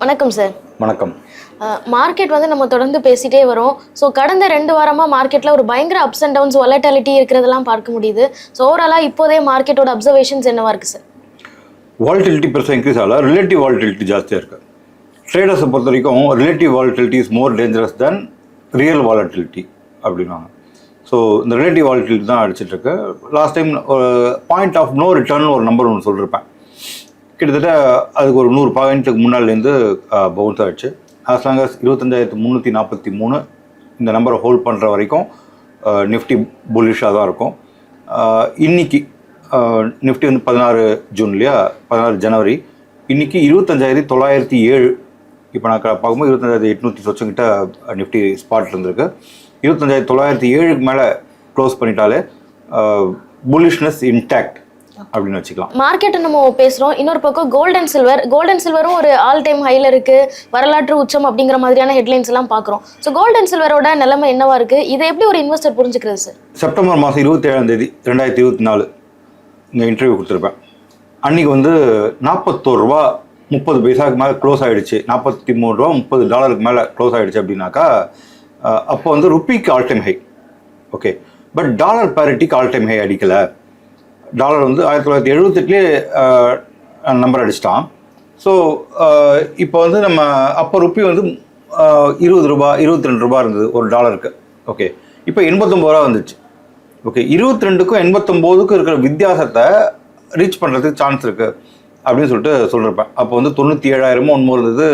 வணக்கம் சார். வணக்கம். மார்க்கெட் வந்து நம்ம தொடர்ந்து பேசிட்டே வரோம். ஸோ கடந்த 2 வாரமாக மார்க்கெட்டில் ஒரு பயங்கர அப்ஸ் அண்ட் டவுன்ஸ் வாலட்டாலிட்டி இருக்கிறதெல்லாம் பார்க்க முடியுது. ஸோ ஓவராலாக இப்போதே மார்க்கெட்டோட அப்சர்வேஷன்ஸ் என்னவா இருக்குது சார்? வாலட்டிலிட்டி பெருசாக இன்க்ரீஸ் ஆகல, ரிலேட்டிவ் வாலட்டிலிட்டி ஜாஸ்தியாக இருக்குது. ட்ரேடர்ஸை பொறுத்த வரைக்கும் relative volatility is more dangerous than real volatility அப்படின்னாங்க. ஸோ இந்த ரிலேட்டிவ் வாலட்டிலிட்டி தான் அடிச்சிட்ருக்கு. Last time point of no return ஒரு நம்பர் ஒன்று சொல்லியிருப்பேன். கிட்டத்தட்ட அதுக்கு ஒரு 100 பாயிண்ட்டுக்கு முன்னாலேருந்து பவுன்ஸ் ஆகிடுச்சு. ஆஸ் லாங் அஸ் 25,343 இந்த நம்பரை ஹோல்ட் பண்ணுற வரைக்கும் நிஃப்டி புல்லிஷாக தான் இருக்கும். இன்றைக்கி நிஃப்டி வந்து 16 ஜூன் இல்லையா, 16 ஜனவரி. இன்றைக்கி 25,907. இப்போ நான் பார்க்கும்போது 25,800 சொச்சங்கிட்ட நிஃப்டி ஸ்பாட் இருந்திருக்கு. 25,907க்கு மேலே க்ளோஸ் பண்ணிட்டாலே புல்லிஷ்னஸ் இன்டாக்ட் அப்படின்னு வச்சுக்கலாம். மார்க்கெட்டை நம்ம பேசுகிறோம். இன்னொரு பக்கம் கோல்ட் அண்ட் சில்வரும் ஒரு ஆல் டைம் ஹையில் இருக்குது, வரலாற்று உச்சம் அப்படிங்கிற மாதிரியான ஹெட்லைன்ஸ் எல்லாம் பார்க்குறோம். ஸோ கோல்ட் அண்ட் சில்வரோட நிலைமை என்னவா இருக்குது? இதை எப்படி ஒரு இன்வெஸ்டர் புரிஞ்சுக்கிறது சார்? செப்டம்பர் மாதம் 27 2024 இங்கே இன்டர்வியூ கொடுத்துருப்பேன். அன்றைக்கி வந்து 41 ரூபா 30 பைசாவுக்கு மேலே க்ளோஸ் ஆகிடுச்சு. 43 ரூபா $30 மேலே க்ளோஸ் ஆகிடுச்சு அப்படின்னாக்கா அப்போ வந்து ருப்பிக்கு all time high. Okay, but dollar பேரிட்டிக்கு ஆல் டைம் ஹை அடிக்கலை. டாலர் வந்து 1978 நம்பர் அடிச்சிட்டான். ஸோ இப்போ வந்து நம்ம அப்போ ருப்பி வந்து 20 ரூபா 22 ரூபா இருந்தது ஒரு டாலருக்கு. ஓகே, இப்போ 89 ரூபா வந்துச்சு. ஓகே, 22க்கும் 89க்கும் இருக்கிற வித்தியாசத்தை ரீச் பண்ணுறதுக்கு சான்ஸ் இருக்குது அப்படின்னு சொல்லியிருப்பேன். அப்போ வந்து 97,000 ஒன்று இருந்தது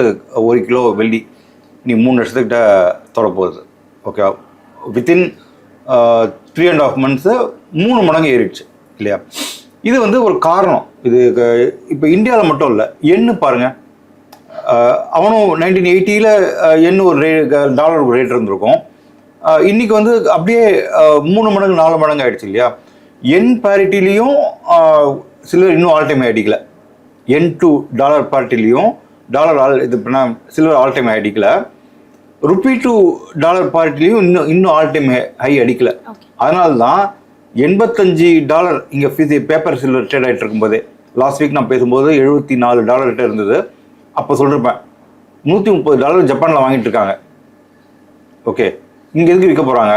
1 கிலோ வெள்ளி. நீ 3 வருஷத்துக்கிட்ட தொடப்போகுது. ஓகே, வித்தின் 3.5 months 3 மடங்கு ஏறிடுச்சு இல்லையா? இது வந்து ஒரு காரணம். இது இப்போ இந்தியாவில் மட்டும் இல்லை, எண்ணு பாருங்கள். அவனும் 1980 எண்ணு ஒரு டாலர் ஒரு ரேட் இருந்திருக்கும். இன்றைக்கி வந்து அப்படியே 3 மடங்கு 4 மடங்கு ஆகிடுச்சு இல்லையா? என் பேரிட்டிலையும் சில்வர் இன்னும் ஆல் டைம் அடிக்கலை. என் டு டாலர் பேரிட்டிலையும் இது சில்வர் ஆல் டைம் அடிக்கலை. ருப்பி டு டாலர் பேரிட்டிலையும் இன்னும் ஆல் டைம் ஹை அடிக்கலை. அதனால தான் $85 இங்கே பேப்பர் சில்வர் ட்ரேட் ஆகிட்டு இருக்கும்போதே லாஸ்ட் வீக் நான் பேசும்போது $74 இருந்தது. அப்போ சொல்லியிருப்பேன் $130 ஜப்பானில் வாங்கிட்டு இருக்காங்க. ஓகே, இங்கே எதுக்கு விற்க போகிறாங்க?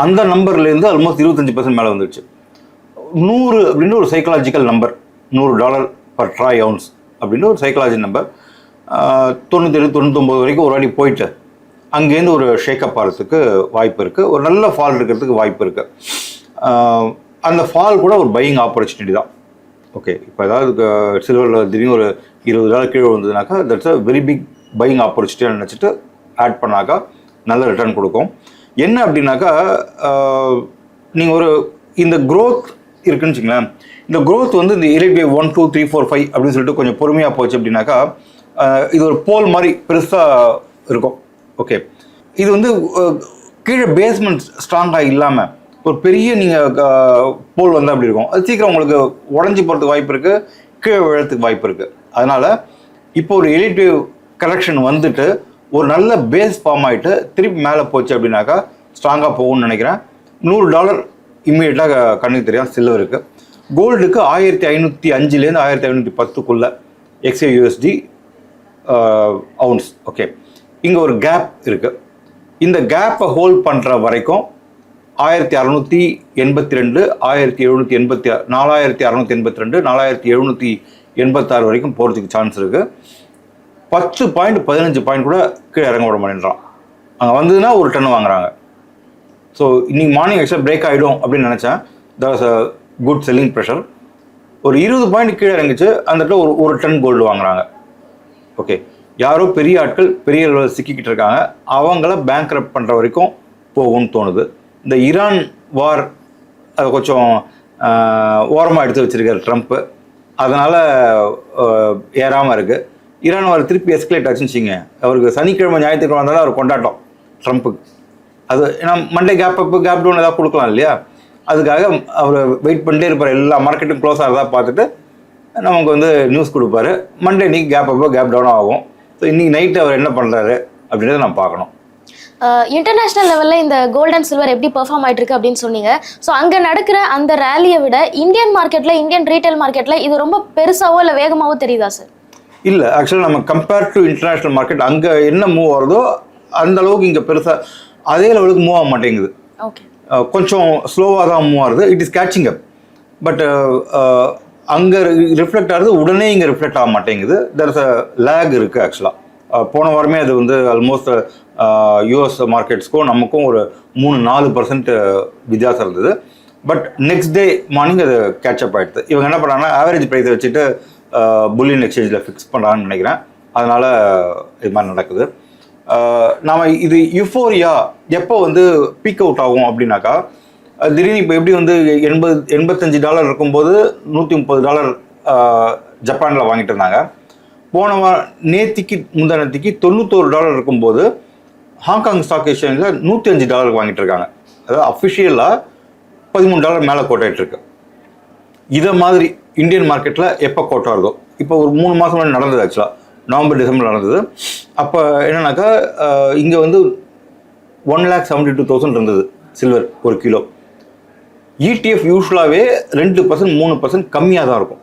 அந்த நம்பர்லேருந்து ஆல்மோஸ்ட் 25% மேலே வந்துடுச்சு. 100 அப்படின்னு ஒரு psychological number, $100 per troy ounce அப்படின்னு ஒரு சைக்கலாஜி நம்பர். 97 99 வரைக்கும் ஒரு வாட்டி போயிட்டு அங்கேருந்து ஒரு ஷேக்கப் ஆகிறதுக்கு வாய்ப்பு இருக்குது, ஒரு நல்ல ஃபால் இருக்கிறதுக்கு வாய்ப்பு இருக்குது. அந்த ஃபால் கூட ஒரு பையிங் ஆப்பர்ச்சுனிட்டி தான். ஓகே, இப்போ ஏதாவது சில்வரில் திடீர்னு ஒரு $20 கீழே வந்ததுனாக்கா that's a very big buying ஆப்பர்ச்சுனிட்டியாக நினச்சிட்டு ஆட் பண்ணாக்கா நல்ல ரிட்டர்ன் கொடுக்கும். என்ன அப்படின்னாக்கா நீங்கள் இந்த க்ரோத் இருக்குன்னு வச்சுங்களேன். இந்த க்ரோத் வந்து இந்த எலிட் வேவ் 1 2 3 4 5 அப்படின்னு சொல்லிட்டு கொஞ்சம் பொறுமையாக போச்சு அப்படின்னாக்கா இது ஒரு போல் மாதிரி பெருசாக இருக்கும். ஓகே, இது வந்து கீழே பேஸ்மெண்ட் ஸ்ட்ராங்காக இல்லாமல் ஒரு பெரிய நீங்கள் போல் வந்து அப்படி இருக்கும். அது சீக்கிரம் உங்களுக்கு உடஞ்சி போகிறதுக்கு வாய்ப்பு இருக்குது, கீழே விழறதுக்கு வாய்ப்பு இருக்குது. அதனால் இப்போ ஒரு எலிட் வேவ் கரெக்ஷன் வந்துட்டு ஒரு நல்ல பேஸ் ஃபார்ம் ஆகிட்டு திருப்பி மேலே போச்சு அப்படின்னாக்கா ஸ்ட்ராங்காக போகும்னு நினைக்கிறேன். $100 இம்மீடியட்டாக கண்ணுக்கு தெரியும். சில்வருக்கு, கோல்டுக்கு 1505லேருந்து 1510க்குள்ளே XAUSD அவுன்ஸ். ஓகே, இங்கே ஒரு கேப் இருக்குது. இந்த கேப்பை ஹோல்ட் பண்ணுற வரைக்கும் 1682 1786 4682 4786 வரைக்கும் போகிறதுக்கு சான்ஸ் இருக்குது. 10 பாயிண்ட் 15 பாயிண்ட் கூட கீழே இறங்க விட மாட்டேன்றான். அங்கே வந்ததுன்னா ஒரு டன் வாங்குறாங்க. ஸோ இன்றைக்கி மார்னிங் எக்ஸ்ட்ரா பிரேக் ஆகிடும் அப்படின்னு நினச்சேன். That was a good selling pressure. ஒரு 20 பாயிண்ட் கீழே இறங்கிச்சு. அந்த இடத்துல ஒரு டன் கோல்டு வாங்குறாங்க. ஓகே, யாரோ பெரிய ஆட்கள் பெரிய லெவலில் சிக்கிக்கிட்டு இருக்காங்க. அவங்கள பேங்க்ரப்ட் பண்ணுற வரைக்கும் போகும்னு தோணுது. இந்த ஈரான் வார் அதை கொஞ்சம் ஓரமாக எடுத்து வச்சுருக்காரு ட்ரம்ப்பு. அதனால் ஏறாமல் இருக்குது. ஈரான் வார் திருப்பி எஸ்கலேட் ஆச்சுன்னு வச்சுங்க, அவருக்கு சனிக்கிழமை ஞாயிற்றுக்கிழமை வந்தாலும் அவர் கொண்டாட்டம் ட்ரம்ப்புக்கு. அது ஏன்னா மண்டே கேப் டவுன் ஏதாவது கொடுக்கலாம் இல்லையா? அதுக்காக அவர் வெயிட் பண்ணிட்டே இருப்பார். எல்லா மார்க்கெட்டும் க்ளோஸ் ஆகிறதா பார்த்துட்டு நமக்கு வந்து நியூஸ் கொடுப்பாரு. மண்டே இன்றைக்கி கேப் டவுன் ஆகும். ஸோ இன்றைக்கி நைட்டு அவர் என்ன பண்ணுறாரு அப்படின்றத நம்ம பார்க்கணும். இன்டர்நேஷனல் லெவலில் இந்த கோல்ட் அண்ட் சில்வர் எப்படி பெர்ஃபார்ம் ஆகிட்டு இருக்கு அப்படின்னு சொன்னீங்க. ஸோ அங்கே நடக்கிற அந்த ரேலியை விட இந்தியன் மார்க்கெட்டில், இந்தியன் ரீட்டைல் மார்க்கெட்டில் இது ரொம்ப பெருசாவோ இல்லை வேகமாகவோ தெரியுதா சார்? இல்லை ஆக்சுவலாக நம்ம கம்பேர் டு இன்டர்நேஷ்னல் மார்க்கெட் அங்கே என்ன மூவ் ஆகுதோ அந்த அளவுக்கு இங்கே பெருசாக அதே லெவலுக்கு மூவ் ஆக மாட்டேங்குது. ஓகே. கொஞ்சம் ஸ்லோவாக தான் மூவ் ஆகுது. It is catching up. But அங்கே ரிஃப்ளெக்ட் ஆகுது உடனே இங்கே ரிஃப்ளெக்ட் ஆக மாட்டேங்குது. தெர் இஸ் அ லேக் இருக்குது ஆக்சுவலாக. போன வாரமே அது வந்து ஆல்மோஸ்ட் யூஎஸ் மார்க்கெட்ஸ்க்கும் நமக்கும் ஒரு 3-4% வித்தியாசம் இருந்தது. பட் நெக்ஸ்ட் டே மார்னிங் அது கேட்சப் ஆகிடுது. இவங்க என்ன பண்ணுறாங்கன்னா ஆவரேஜ் ப்ரைஸை வச்சுட்டு புல்லியன் எக்ஸ்சேஞ்சில் ஃபிக்ஸ் பண்ணுறாங்கன்னு நினைக்கிறேன். அதனால் இது மாதிரி நடக்குது. நாம் இது யுஃபோரியா எப்போ வந்து பீக் அவுட் ஆகும் அப்படின்னாக்கா, திடீர்னு இப்போ எப்படி வந்து $85 இருக்கும்போது $130 ஜப்பானில் வாங்கிட்டு இருந்தாங்க. போன நேத்திக்கு முந்தானத்திக்கு $91 இருக்கும்போது ஹாங்காங் ஸ்டாக் எக்ஸ்சேஞ்சில் $105 வாங்கிட்டு இருக்காங்க. அதாவது அஃபிஷியலாக $13 மேலே கோட்டாயிட்டு இருக்கு. இதை மாதிரி இந்தியன் மார்க்கெட்டில் எப்போ கோட்டா இருந்தோ இப்போ ஒரு 3 மாதம் முன்னாடி நடந்தது. ஆக்சுவலாக நவம்பர் டிசம்பர் நடந்தது. அப்போ என்னன்னாக்கா இங்கே வந்து 1,72,000 இருந்தது சில்வர் ஒரு கிலோ. ETF யூஸ்வலாகவே 2% 3% கம்மியாக தான் இருக்கும்.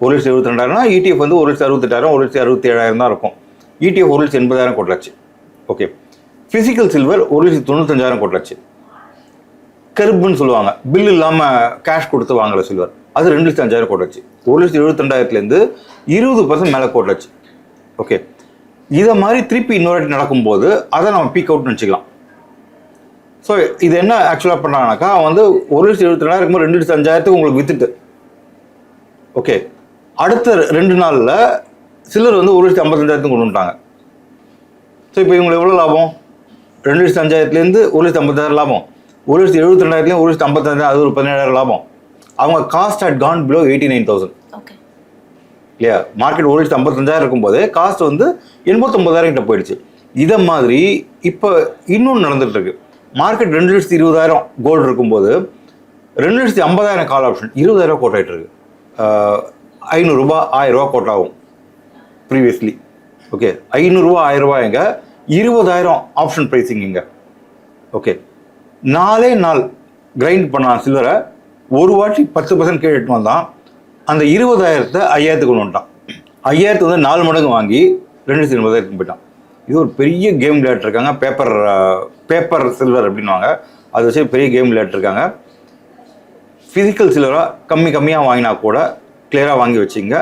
1,72,000 ETF வந்து 1,68,000 1,67,000 தான் இருக்கும். ETF 1,80,000 கொட்டாச்சு. ஓகே. Physical silver 1,95,000 கொட்டாச்சு. கருப்புன்னு சொல்லுவாங்க, பில் இல்லாமல் கேஷ் கொடுத்து வாங்குற சில்வர், அது 2,05,000 கோட்டாச்சு. 1,72,000 20% மேலே கோட்டாச்சு. ஓகே. இதை மாதிரி திருப்பி இன்னொரு நடக்கும்போது அதை நம்ம பீக் அவுட்னு வச்சுக்கலாம். ஸோ இது என்ன ஆக்சுவலாக பண்ணாங்கனாக்கா, வந்து 1,72,000 இருக்கும்போது 2,05,000 உங்களுக்கு வித்துட்டு, ஓகே, அடுத்த 2 நாளில் சில்லர் வந்து 1,55,000 கொண்டு வந்துட்டாங்க. ஸோ இப்போ இவங்களுக்கு எவ்வளோ லாபம்? 2,05,000 1,50,000 லாபம். 1,72,000 1,55,000, அது ஒரு 17,000 லாபம். அவங்க காஸ்ட் அட் கான் பிலோ 89,000 இல்லையா? மார்க்கெட் 1,55,000 இருக்கும்போது காஸ்ட் வந்து 89,000 கிட்ட போயிடுச்சு. இதை மாதிரி இப்போ இன்னொன்று நடந்துட்டு இருக்கு. மார்க்கெட் 2,20,000 கோல்டு இருக்கும்போது 2,50,000 கால் ஆப்ஷன் 20,000 கோட் ஆகிட்டு இருக்கு. ₹500 ₹1,000 கோட் ஆகும் ப்ரீவியஸ்லி. ஓகே. ₹500 ₹1,000 20,000 ஆப்ஷன் ப்ரைஸிங் இங்கே. ஓகே. 4 நாள் கிரைண்ட் பண்ணான் சில்வரை, ஒரு வாட்டி 10% கீழே எட்டு வந்தான். அந்த 20,000 5,000 கொண்டு வந்துட்டான். 5,000 வந்து 4 மடங்கு வாங்கி 2,80,000 போயிட்டான். இது ஒரு பெரிய கேம் விளையாட்டுருக்காங்க. பேப்பர் சில்வர் அப்படின்வாங்க, அதை வச்சு பெரிய கேம் விளையாட்டுருக்காங்க. ஃபிசிக்கல் சில்வராக கம்மியாக வாங்கினா கூட கிளியராக வாங்கி வச்சிங்க.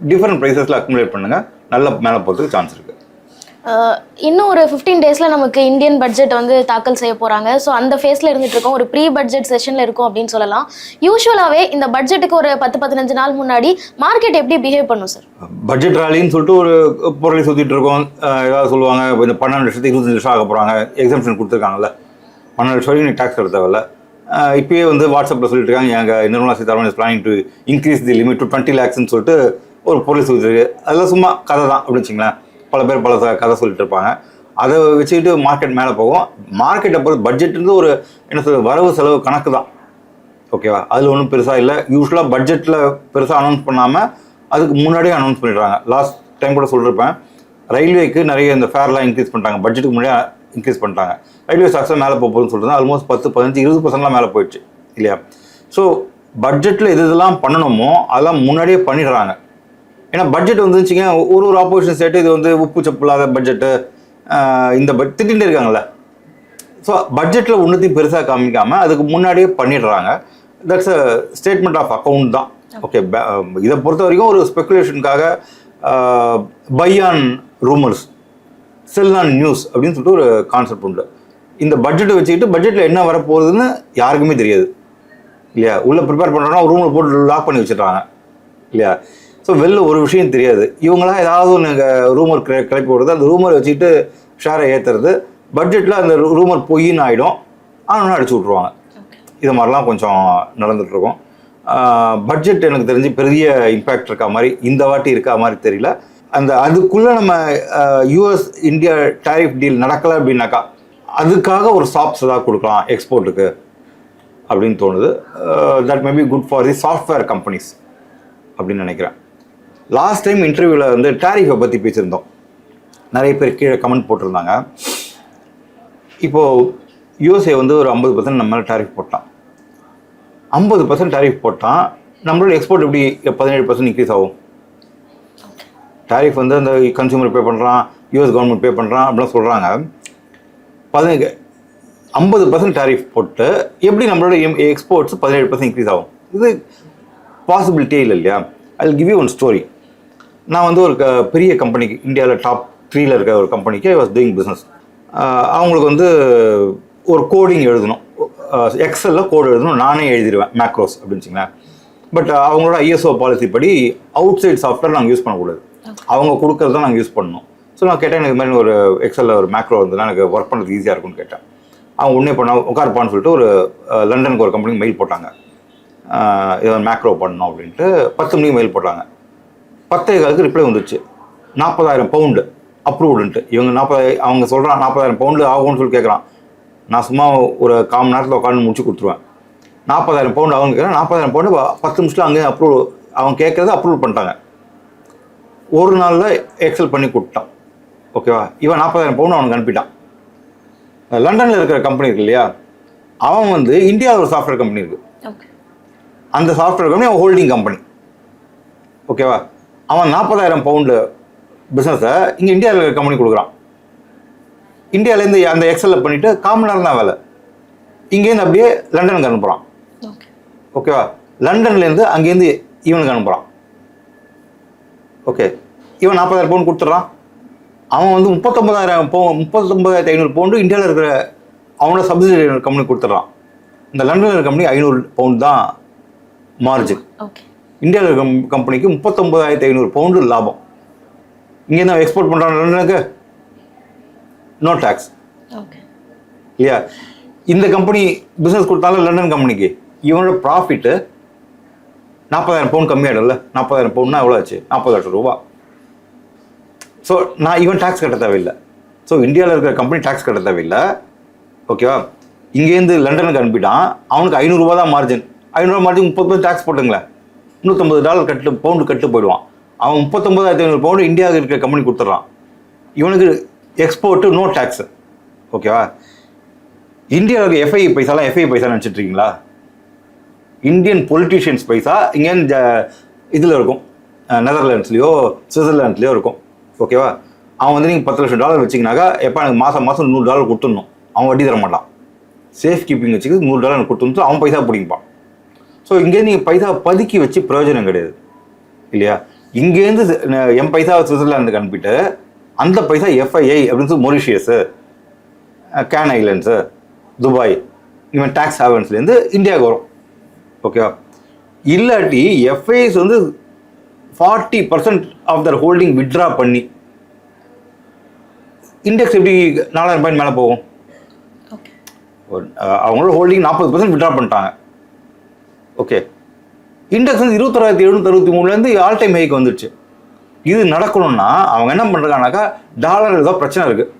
டிஃப்ரெண்ட் ப்ரைஸஸில் அக்குமுலேட் பண்ணுங்கள், நல்ல மேலே போகிறதுக்கு சான்ஸ் இருக்குது. இன்னும் ஒரு 15 டேஸில் நமக்கு இந்தியன் பட்ஜெட் வந்து தாக்கல் செய்ய போகிறாங்க. ஸோ அந்த ஃபேஸில் இருந்துட்டு இருக்கோம், ஒரு ப்ரீ பட்ஜெட் செஷனில் இருக்கும் அப்படின்னு சொல்லலாம். யூஸ்வலாகவே இந்த பட்ஜெட்டுக்கு ஒரு 10-15 நாள் முன்னாடி மார்க்கெட் எப்படி பிஹேவ் பண்ணும் சார்? பட்ஜெட் ராலின்னு சொல்லிட்டு ஒரு பொருளை சுற்றிட்டு இருக்கோம். ஏதாவது சொல்லுவாங்க, இந்த 12 லட்சத்துக்கு 25 லட்சம் ஆக போகிறாங்க, எக்ஸாம்ஷன் கொடுத்துருக்காங்கல்ல, 12 லட்சம் வரைக்கும் நீ டேக்ஸ் கட்ட தேவையில்ல. இப்போயே வந்து வாட்ஸ்அப்பில் சொல்லிட்டு இருக்காங்க, எங்கள் Nirmala Sitharaman is planning to increase the limit to 20 lakhsன்னு சொல்லிட்டு ஒரு பொருளை சுற்றிருக்கு. அதெல்லாம் சும்மா கதை தான் அப்படின்னு வச்சுங்களேன். பல பேர் பல கதை சொல்லிட்டு இருப்பாங்க. அதை வச்சுக்கிட்டு மார்க்கெட் மேலே போகும். மார்க்கெட்டை பொறுத்து பட்ஜெட்லேருந்து ஒரு என்ன சொல்றது, வரவு செலவு கணக்கு தான். ஓகேவா? அதில் ஒன்றும் பெருசாக இல்லை. யூஸ்வலாக பட்ஜெட்டில் பெருசாக அனௌன்ஸ் பண்ணாமல் அதுக்கு முன்னாடியே அனௌன்ஸ் பண்ணிடுறாங்க. லாஸ்ட் டைம் கூட சொல்லியிருப்பேன், ரயில்வேக்கு நிறைய இந்த ஃபேர்லாம் இன்க்ரீஸ் பண்ணிட்டாங்க, பட்ஜெட்டுக்கு முன்னாடியே இன்க்ரீஸ் பண்ணிட்டாங்க. ரயில்வே ஸ்டாக்ஸில் மேலே போகுதுன்னு சொல்லிட்டு ஆல்மோஸ்ட் 10-15-20% மேலே போயிடுச்சு இல்லையா? ஸோ பட்ஜெட்டில் எது இதெல்லாம் பண்ணணுமோ அதெல்லாம் முன்னாடியே பண்ணிடுறாங்க. ஏன்னா பட்ஜெட் வந்துச்சுங்க, ஒரு ஆப்போசிஷன் ஸ்டேட்டு இது வந்து உப்பு சப்பு இல்லாத பட்ஜெட்டு இந்த திட்டிகிட்டே இருக்காங்கல்ல. ஸோ பட்ஜெட்டில் ஒன்றுத்தையும் பெருசாக காமிக்காமல் அதுக்கு முன்னாடியே பண்ணிடுறாங்க. That's a statement of account தான். ஓகே. இதை பொறுத்த வரைக்கும் ஒரு ஸ்பெகுலேஷனுக்காக buy on rumours, sell on news அப்படின்னு சொல்லிட்டு ஒரு கான்செப்ட் உண்டு. இந்த பட்ஜெட்டை வச்சுக்கிட்டு பட்ஜெட்டில் என்ன வரப்போகுதுன்னு யாருக்குமே தெரியாது இல்லையா? உள்ளே ப்ரிப்பேர் பண்ணுறோன்னா ரூமில் போட்டு லாக் பண்ணி வச்சுட்றாங்க இல்லையா? ஸோ வெளில ஒரு விஷயம் தெரியாது. இவங்களாம் ஏதாவது ஒன்று ரூமர் கிளப்பி விடுறது, அந்த ரூமரை வச்சுக்கிட்டு ஷேரை ஏற்றுறது, பட்ஜெட்டில் அந்த ரூமர் பொய்ன்னு ஆகிடும், ஆனால் அடிச்சு விட்ருவாங்க. இது மாதிரிலாம் கொஞ்சம் நடந்துகிட்ருக்கோம். பட்ஜெட் எனக்கு தெரிஞ்சு பெரிய இம்பேக்ட் இருக்கா மாதிரி இந்த வாட்டி இருக்கா மாதிரி தெரியல. அதுக்குள்ளே நம்ம யூஎஸ் இந்தியா டேரிஃப் டீல் நடக்கலை அப்படின்னாக்கா அதுக்காக ஒரு ஸ்டாப்ஸ் ஏதாவது கொடுக்கலாம் எக்ஸ்போர்ட்டுக்கு அப்படின்னு தோணுது. That may be good for the software companies அப்படின்னு நினைக்கிறேன். லாஸ்ட் டைம் இன்டர்வியூவில் வந்து டேரிஃபை பற்றி பேசியிருந்தோம். நிறைய பேர் கீழே கமெண்ட் போட்டிருந்தாங்க. இப்போது யூஎஸ்ஏ வந்து ஒரு 50% நம்ம மேலே டேரிஃப் போட்டான். 50% டேரிஃப் போட்டால் நம்மளோட எக்ஸ்போர்ட் எப்படி 17% இன்க்ரீஸ் ஆகும்? டேரிஃப் வந்து அந்த கன்சியூமர் பே பண்ணுறான், யூஎஸ் கவர்மெண்ட் பே பண்ணுறான் அப்படிலாம் சொல்கிறாங்க. 50% டேரிஃப் போட்டு எப்படி நம்மளோட எக்ஸ்போர்ட்ஸ் 17% இன்க்ரீஸ் ஆகும்? இது பாசிபிலிட்டியே இல்லை இல்லையா? I will give you one story. நான் வந்து ஒரு பெரிய கம்பெனிக்கு, இந்தியாவில் டாப் 3ல இருக்க ஒரு கம்பெனிக்கு ஐ வாஸ் டூயிங் பிஸ்னஸ். அவங்களுக்கு வந்து ஒரு கோடிங் எழுதணும், எக்ஸலில் கோடு எழுதணும், நானே எழுதிடுவேன் மேக்ரோஸ் அப்படின்னு வச்சுங்களேன். பட் அவங்களோட ஐஎஸ்ஓ பாலிசி படி அவுட் சைட் சாஃப்ட்வேர் நாங்கள் யூஸ் பண்ணக்கூடாது, அவங்க கொடுக்கறது தான் நாங்கள் யூஸ் பண்ணணும். ஸோ நான் கேட்டேன், எனக்கு இது மாதிரி ஒரு எக்ஸலில் ஒரு மேக்ரோ இருந்ததுன்னா எனக்கு ஒர்க் பண்ணுறது ஈஸியாக இருக்கும்னு கேட்டேன். அவங்க உடனே பண்ண உட்காருப்பான்னு சொல்லிட்டு ஒரு லண்டனுக்கு ஒரு கம்பெனிக்கு மெயில் போட்டாங்க, இதை மேக்ரோ பண்ணணும் அப்படின்ட்டு. 10 மணிக்கு மெயில் போட்டாங்க. 10:15 ரிப்ளை வந்துச்சு, 40,000 பவுண்டு அப்ரூவ்டுன்ட்டு. இவங்க 40,000 அவங்க சொல்கிறான், 40,000 பவுண்டு ஆகும்னு சொல்லி கேட்குறான். நான் சும்மா ஒரு 1/4 மணி நேரத்தில் உட்காந்து முடிச்சு கொடுத்துருவேன். 40,000 பவுண்டு அவங்க கேட்குறேன், 40,000 பவுண்டு 10 நிமிஷத்தில் அங்கேயே அப்ரூவ், அவங்க கேட்குறத அப்ரூவ் பண்ணிட்டாங்க. ஒரு நாளில் எக்ஸல் பண்ணி கொடுத்தான். ஓகேவா? இவன் 40,000 பவுண்டு அவனுக்கு அனுப்பிட்டான். லண்டனில் இருக்கிற கம்பெனி இருக்கு இல்லையா, அவன் வந்து இந்தியாவில் ஒரு சாஃப்ட்வேர் கம்பெனி இருக்குது, அந்த சாஃப்ட்வேர் கம்பெனி அவன் ஹோல்டிங் கம்பெனி. ஓகேவா? அவன் 40,000 பவுண்டு பிஸ்னஸை இங்கே இந்தியாவில் இருக்கிற கம்பெனி கொடுக்குறான். இந்தியாவிலேருந்து அந்த எக்ஸலில் பண்ணிவிட்டு 1/4 மணி நேரம் தான் வேலை. இங்கேருந்து அப்படியே லண்டனுக்கு அனுப்புகிறான். ஓகேவா? லண்டன்லேருந்து அங்கேருந்து இவனுக்கு அனுப்புகிறான். ஓகே, இவன் 40,000 பவுண்டு கொடுத்துட்றான். அவன் வந்து 39,500 பவுண்டு இந்தியாவில் இருக்கிற அவனோட சப்சிடரி கம்பெனி கொடுத்துட்றான். இந்த லண்டனில் இருக்கிற கம்பெனி 500 பவுண்டு தான் மார்ஜின். இந்தியாவில் இருக்கிற கம்பெனிக்கு 39,500 பவுண்டு லாபம். இங்கே தான் எக்ஸ்போர்ட் பண்ணுறான் லண்டனுக்கு, நோ டேக்ஸ் இல்லையா? இந்த கம்பெனி பிஸ்னஸ் கொடுத்தாலும் லண்டன் கம்பெனிக்கு இவனோட ப்ராஃபிட்டு 40,000 பவுண்ட் கம்மியாகிடும்ல. 40,000 பவுண்ட்னா எவ்வளோ ஆச்சு? 40,00,000 ரூபா. ஸோ நான் இவன் டேக்ஸ் கட்ட தேவையில்லை. ஸோ இந்தியாவில் இருக்கிற கம்பெனி டேக்ஸ் கட்ட தேவையில்லை. ஓகேவா? இங்கேருந்து லண்டனுக்கு அனுப்பிட்டான், அவனுக்கு 500 ரூபா தான் மார்ஜின். 500 மார்ஜின் 30% டேக்ஸ் போட்டுங்களேன், $150 பவுண்டு கட்டு போயிடுவான். அவன் 39,500 பவுண்டு இந்தியாவில் இருக்கிற கம்பெனி கொடுத்துட்றான். இவனுக்கு எக்ஸ்போர்ட்டு நோ டேக்ஸு. ஓகேவா? இந்தியாவில் இருக்க எஃப்ஐ பைசாலாம் எஃப்ஐ பைசா நினச்சிட்டு இருக்கீங்களா? இந்தியன் பொலிட்டீஷியன்ஸ் பைசா இங்கே இதில் இருக்கும், நெதர்லாண்ட்ஸ்லேயோ சுவிட்சர்லாண்ட்லேயோ இருக்கும். ஓகேவா? அவன் வந்து நீங்கள் $10 லட்சம் வச்சிங்கனாக்கா, எப்போ எனக்கு மாதம் $100 கொடுத்துடணும். அவன் வட்டி தர மாட்டான். சேஃப் கீப்பிங் வச்சுக்கிட்டு $100 கொடுத்துட்டு அவன் பைசா பிடிப்பான். ஸோ இங்கேருந்து நீங்கள் பைசா பதுக்கி வச்சு பிரயோஜனம் கிடையாது இல்லையா? இங்கேருந்து என் பைசா சுவிட்சர்லாந்துக்கு அனுப்பிட்டு அந்த பைசா எஃப்ஐஐ அப்படின்னு சொல்லி மொரிஷியஸு, கேன் ஐலண்ட்ஸு, துபாய், இவன் டேக்ஸ் ஹேவன்ஸ்லேருந்து இந்தியாவுக்கு வரும். ஓகேவா? இல்லாட்டி எஃப்ஐஸ் வந்து 40% ஆஃப் தர் ஹோல்டிங் வித்ட்ரா பண்ணி இண்டெக்ஸ் எப்படி 4,000 பாயிண்ட் மேலே போகும்? அவங்களோட ஹோல்டிங் 40% வித்ட்ரா பண்ணிட்டாங்க. ஓகே, இண்டெக்ஸ் வந்து 21,763லேருந்து ஆல் டைம் ஹைக்கு வந்துடுச்சு. இது நடக்கணும்னா அவங்க என்ன பண்ணுறாங்கனாக்கா, டாலர் ஏதோ பிரச்சனை இருக்குது.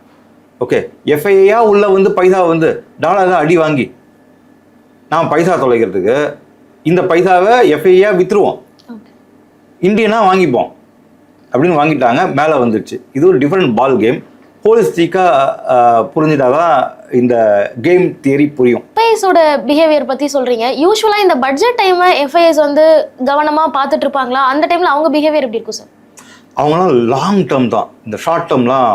ஓகே, எஃப்ஐஐயா உள்ள வந்து பைசா வந்து டாலர் தான் அடி வாங்கி நான் பைசா தொலைக்கிறதுக்கு இந்த பைசாவை எஃப்ஐஐயா விற்றுருவோம், இந்தியனாக வாங்கிப்போம் அப்படின்னு வாங்கிட்டாங்க. மேலே வந்துடுச்சு. இது ஒரு டிஃப்ரெண்ட் பால் கேம். ஹோலிஸ்டிக்காக புரிஞ்சிட்டாதான் இந்த கேம் தியரி புரியும். எஃப்ஐஎஸோட பிஹேவியர் பற்றி சொல்கிறீங்க. யூஸ்வலாக இந்த பட்ஜெட் டைமை எஃப்ஐஎஸ் வந்து கவனமாக பார்த்துட்டு இருப்பாங்களா? அந்த டைமில் அவங்க பிஹேவியர் எப்படி இருக்கும் சார்? அவங்களாம் லாங் டேர்ம் தான், இந்த ஷார்ட் டேர்ம்லாம்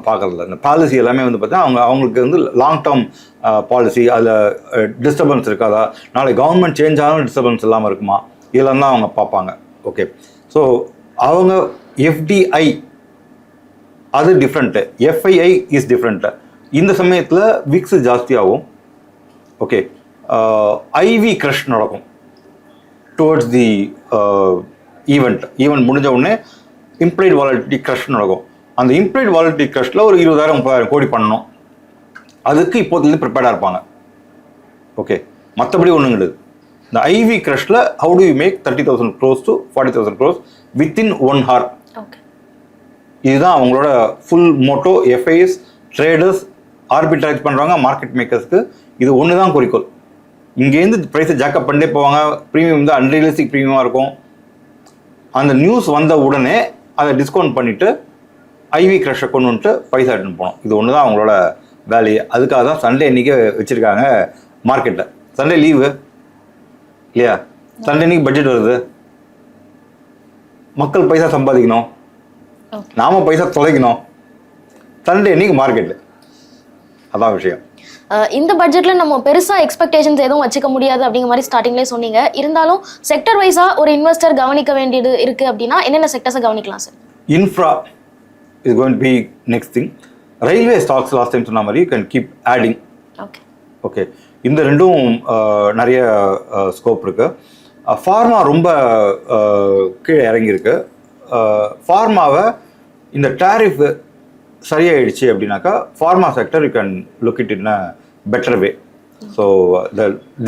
பார்க்கறதில்ல. இந்த பாலிசி எல்லாமே வந்து பார்த்தீங்கன்னா அவங்களுக்கு வந்து லாங் டேர்ம் பாலிசி, அதில் டிஸ்டர்பன்ஸ் இருக்காதா, நாளை கவர்மெண்ட் சேஞ்ச் ஆகும் டிஸ்டர்பன்ஸ் இல்லாமல் இருக்குமா, இதெல்லாம் தான் அவங்க பார்ப்பாங்க. ஓகே, ஸோ அவங்க எஃப்டிஐ அது டிஃப்ரெண்ட்டு, எஃப்ஐஐ இஸ் டிஃப்ரெண்ட்டு. இந்த சமயத்தில் விக்ஸ் ஜாஸ்தியாகும். ஓகே, ஐவி க்ரஷ் நடக்கும் டுவர்ட்ஸ் தி ஈவெண்ட் முடிஞ்ச உடனே இம்ப்ளைட் வாலட்டிலிட்டி க்ரஷ் நடக்கும். அந்த இம்ப்ளைட் வாலட்டிலிட்டி க்ரஷில் ஒரு 20,000-30,000 கோடி பண்ணணும். அதுக்கு இப்போதுலேருந்து ப்ரிப்பேர்டாக இருப்பாங்க. ஓகே, மற்றபடி ஒன்றும் கிடையாது. இந்த ஐவி க்ரஷில் how do you make 30,000 crores to 40,000 crores within 1 hour. இதுதான் அவங்களோட full motto. FIIs traders arbitrage பண்ணுறாங்க, மார்க்கெட் மேக்கர்ஸ்க்கு இது ஒன்று தான் குறிக்கோள். இங்கேருந்து ப்ரைஸை ஜாக்கப் பண்ணிட்டே போவாங்க. ப்ரீமியம் தான் அன்ரியலிஸ்டிக் ப்ரீமியமாக இருக்கும். அந்த நியூஸ் வந்த உடனே அதை டிஸ்கவுண்ட் பண்ணிவிட்டு ஐவி க்ரஷை கொண்டு வந்துட்டு பைசா எடுத்துன்னு போகணும். இது ஒன்று தான் அவங்களோட வேலையை. அதுக்காக தான் சண்டே இன்றைக்கி வச்சுருக்காங்க மார்க்கெட்டில். சண்டே லீவு இல்லையா? சண்டே இன்றைக்கி பட்ஜெட் வருது, மக்கள் பைசா சம்பாதிக்கணும். நாம பைசா தொலைக்கணும், சண்டே இன்னைக்கு மார்க்கெட்டு, அதான் விஷயம். இந்த பட்ஜெட்ல நம்ம பெருசா எக்ஸ்பெக்டேஷன்ஸ் எதுவும் வச்சுக்க முடியாது அப்படிங்கிற மாதிரி ஸ்டார்டிங்லேயே சொன்னீங்க. இருந்தாலும் செக்டர் வைஸா ஒரு இன்வெஸ்டர் கவனிக்க வேண்டியது இருக்கு அப்படின்னா என்னென்ன செக்டர்ஸை கவனிக்கலாம் sir? Infra is going to be next thing. Railway stocks last time சொன்ன மாதிரி you can keep adding. Okay okay, இந்த ரெண்டும் நிறைய ஸ்கோப் இருக்கு. ஃபார்மா ரொம்ப கீழே இறங்கியிருக்கு. ஃபார்மாவை இந்த டேரிஃப் சரியாயிடுச்சு அப்படின்னாக்கா pharma sector you can look it in a better way. So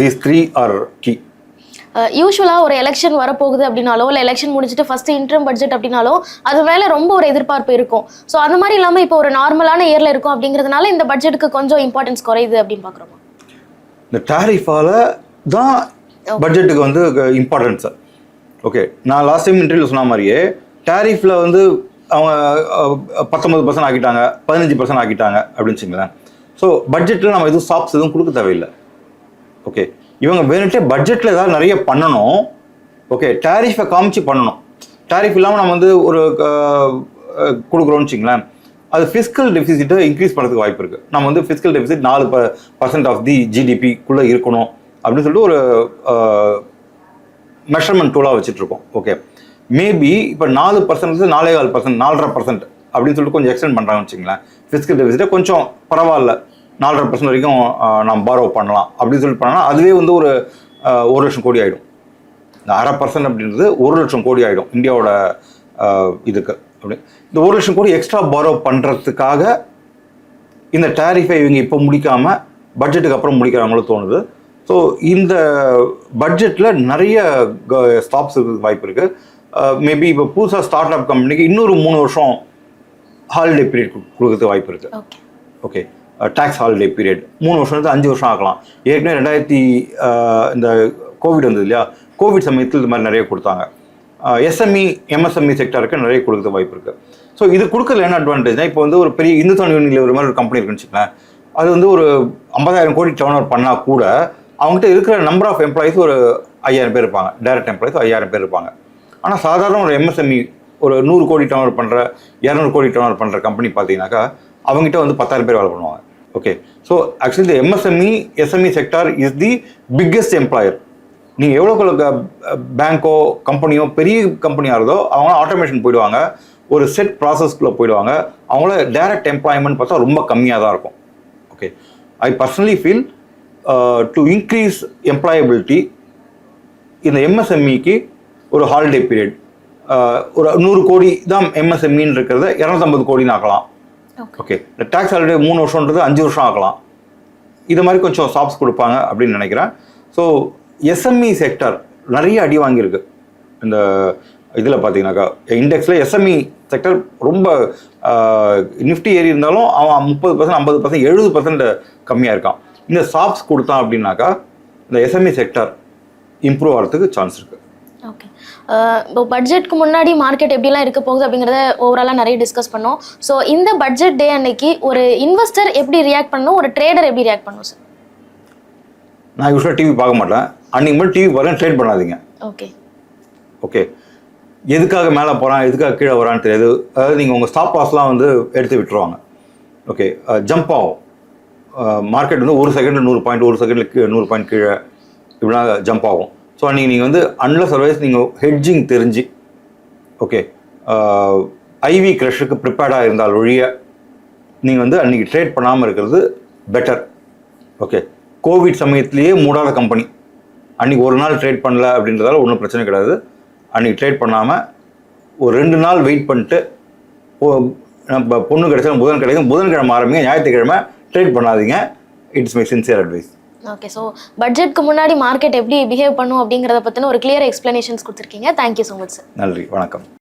these three are key. யூஸ்வலாக ஒரு எலெக்ஷன் வரப்போகுது அப்படின்னாலோ இல்லை எலெக்ஷன் முடிச்சுட்டு ஃபர்ஸ்ட் இன்ட்ரம் பட்ஜெட் அப்படின்னாலோ அது மேலே ரொம்ப ஒரு எதிர்பார்ப்பு இருக்கும். ஸோ அந்த மாதிரி இல்லாமல் இப்போ ஒரு நார்மலான இயரில் இருக்கும் அப்படிங்கிறதுனால இந்த பட்ஜெட்டுக்கு கொஞ்சம் இம்பார்ட்டன்ஸ் குறையுது அப்படின்னு பார்க்குறோமா? இந்த டேரிஃபால் தான் பட்ஜெட்டுக்கு வந்து இம்பார்ட்டன்ஸு. ஓகே, நான் லாஸ்ட் டைம் இன்டர்வியூ சொன்ன மாதிரியே டேரிஃபில் வந்து அவங்க 19% ஆக்கிட்டாங்க, 15% ஆக்கிட்டாங்க அப்படின்னு வச்சுங்களேன். ஸோ பட்ஜெட்டில் நம்ம எதுவும் சாப்ஸ் எதுவும் கொடுக்க தேவையில்லை. ஓகே, இவங்க வேணுட்டே பட்ஜெட்டில் ஏதாவது நிறைய பண்ணணும். ஓகே, டேரிஃபை காமிச்சு பண்ணணும். டேரிஃப் இல்லாமல் நம்ம வந்து ஒரு கொடுக்குறோன்னு வச்சுங்களேன், அது ஃபிஸ்கல் டெபிசிட்டை இன்க்ரீஸ் பண்ணுறதுக்கு வாய்ப்பு இருக்குது. நம்ம வந்து ஃபிஸ்கல் டெபிசிட் 4% ஆஃப் தி ஜிடிபிக்குள்ளே இருக்கணும் அப்படின்னு சொல்லிட்டு ஒரு மெஷர்மெண்ட் டூலாக வச்சுட்ருக்கோம். ஓகே, மேபி இப்போ 4% 4.5%, 4.5% அப்படின்னு சொல்லிட்டு கொஞ்சம் எக்ஸ்டெண்ட் பண்ணுறாங்கன்னு வச்சுங்களேன். ஃபிஸ்கல் டெபிசிட்டை கொஞ்சம் பரவாயில்ல, 4.5% வரைக்கும் நம்ம பாரோ பண்ணலாம் அப்படின்னு சொல்லிட்டு பண்ணால் அதுவே வந்து ஒரு 1 லட்சம் கோடி ஆகிடும். இந்த 0.5% அப்படின்றது 1 லட்சம் கோடி ஆகிடும் இந்தியாவோட இதுக்கு. அப்படி இந்த 1 லட்சம் கோடி எக்ஸ்ட்ரா பாரோ பண்ணுறதுக்காக இந்த டேரிஃபை இவங்க இப்போ முடிக்காமல் பட்ஜெட்டுக்கு அப்புறம் முடிக்கிறாங்களோ தோணுது. ஸோ இந்த பட்ஜெட்டில் நிறைய ஸ்டாப்ஸ் இருக்கிறதுக்கு வாய்ப்பு இருக்குது. மேபி இப்போ புதுசாக ஸ்டார்ட் அப் கம்பெனிக்கு இன்னொரு 3 வருஷம் ஹாலிடே பீரியட் கொடுக்கறதுக்கு வாய்ப்பு இருக்குது. ஓகே, டேக்ஸ் ஹாலிடே பீரியட் 3 வருஷம் 5 வருஷம் ஆகலாம். ஏற்கனவே இந்த கோவிட் வந்தது இல்லையா, கோவிட் சமயத்தில் இது மாதிரி நிறைய கொடுத்தாங்க. எஸ்எம்இ எம்எஸ்எம்இ செக்டருக்கு நிறைய கொடுக்கறதுக்கு வாய்ப்பு இருக்குது. ஸோ இது கொடுக்கறதுல என்ன அட்வான்டேஜ்னா, இப்போ வந்து ஒரு பெரிய இந்துஸ்தான் யூனிலிவர் மாதிரி ஒரு கம்பெனி இருக்குன்னு வச்சுக்கோங்களேன், அது வந்து ஒரு 50,000 கோடி டர்ன் ஓவர் பண்ணால் கூட அவங்ககிட்ட இருக்கிற நம்பர் ஆஃப் எம்ப்ளாயிஸ் ஒரு 5,000 பேர் இருப்பாங்க. டைரக்ட் எம்ப்ளாயிஸ் 5,000 பேர் இருப்பாங்க. ஆனால் சாதாரண ஒரு எம்எஸ்எம்இ ஒரு 100 கோடி டர்ன் ஓவர் பண்ணுற 200 கோடி டர்ன் ஓவர் பண்ணுற கம்பெனி பார்த்தீங்கன்னாக்கா அவங்ககிட்ட வந்து 10,000 பேர் வேலை பண்ணுவாங்க. ஓகே, ஸோ ஆக்சுவலி இந்த SME sector is the biggest employer. நீங்கள் எவ்வளோ பேங்க்கோ கம்பெனியோ பெரிய கம்பெனியாக இருந்தோ அவங்க ஆட்டோமேஷன் போயிடுவாங்க, ஒரு செட் ப்ராசஸ்க்குள்ளே போயிடுவாங்க. அவங்கள டைரக்ட் எம்ப்ளாய்மெண்ட் பார்த்தா ரொம்ப கம்மியாக தான் இருக்கும். Okay, I personally feel to increase employability இந்த எம்எஸ்எம்இக்கு ஒரு ஹாலிடே பீரியட் ஒரு 100 கோடி தான் எம்எஸ்எம்இன்னு இருக்கிறத 250 கோடின்னு ஆக்கலாம். ஓகே, இந்த டேக்ஸ் ஹாலிடே 3 வருஷன்றது 5 வருஷம் ஆகலாம். இது மாதிரி கொஞ்சம் ஸ்டாப்ஸ் கொடுப்பாங்க அப்படின்னு நினைக்கிறேன். ஸோ எஸ்எம்இ செக்டர் நிறைய அடி வாங்கியிருக்கு. இந்த இதில் பார்த்தீங்கன்னாக்கா இண்டெக்ஸில் எஸ்எம்இ செக்டர் ரொம்ப நிஃப்டி ஏறி இருந்தாலும் அவன் 30%, 50%, 70% கம்மியாக இருக்கான். இந்த ஸ்டாப்ஸ் கொடுத்தான் அப்படின்னாக்கா இந்த எஸ்எம்இ செக்டர் இம்ப்ரூவ் ஆகிறதுக்கு சான்ஸ் இருக்குது. ஓகே, இப்போ பட்ஜெட்க்கு முன்னாடி மார்க்கெட் எப்படிலாம் இருக்க போகுது அப்படிங்கிறத ஓவராலாக நிறைய டிஸ்கஸ் பண்ணோம். ஸோ இந்த பட்ஜெட் டே அன்னைக்கு ஒரு இன்வெஸ்டர் எப்படி ரியாக்ட் பண்ணணும், ஒரு ட்ரேடர் எப்படி ரியாக்ட் பண்ணணும் சார்? நான் யூஸ்வலாக டிவி பார்க்க மாட்டேன். அன்றைக்கி மட்டும் டிவி பாருங்க, ட்ரேட் பண்ணாதீங்க. ஓகே ஓகே, எதுக்காக மேலே போகிறான் எதுக்காக கீழே வரான்னு தெரியாது. அதாவது நீங்கள் உங்கள் ஸ்டாப் லாஸ்லாம் வந்து எடுத்து விட்டுருவாங்க. ஓகே, ஜம்ப் ஆகும் மார்க்கெட் வந்து 1 செகண்டில் 100 பாயிண்ட், 1 செகண்டில் 100 பாயிண்ட் கீழே இப்படிலாம் ஜம்ப் ஆகும். ஸோ அன்றைக்கி நீங்கள் வந்து அன்லஸ் அதர்வைஸ் நீங்கள் ஹெட்ஜிங் தெரிஞ்சு ஓகே ஐவி க்ரஷுக்கு ப்ரிப்பேர்டாக இருந்தால் ஒழிய நீங்கள் வந்து அன்றைக்கி ட்ரேட் பண்ணாமல் இருக்கிறது பெட்டர். ஓகே, கோவிட் சமயத்துலேயே மூடாத கம்பெனி அன்றைக்கி ஒரு நாள் ட்ரேட் பண்ணல அப்படின்றதால ஒன்றும் பிரச்சனை கிடையாது. அன்றைக்கி ட்ரேட் பண்ணாமல் ஒரு 2 நாள் வெயிட் பண்ணிட்டு நம்ம பொண்ணு கிடைச்சா புதன் கிடைக்கும், புதன்கிழமை ஆரம்பிங்க, ஞாயிற்றுக்கிழமை ட்ரேட் பண்ணாதீங்க. It's my sincere advice. Okay, so பட்ஜெட்க்கு முன்னாடி மார்க்கெட் எப்படி பிஹேவ் பண்ணும் அப்படிங்கிறத பற்றின ஒரு கிளியர் எக்ஸ்பிளனேஷன்ஸ் கொடுத்துருக்கீங்க. Thank you so much sir. நன்றி, வணக்கம்.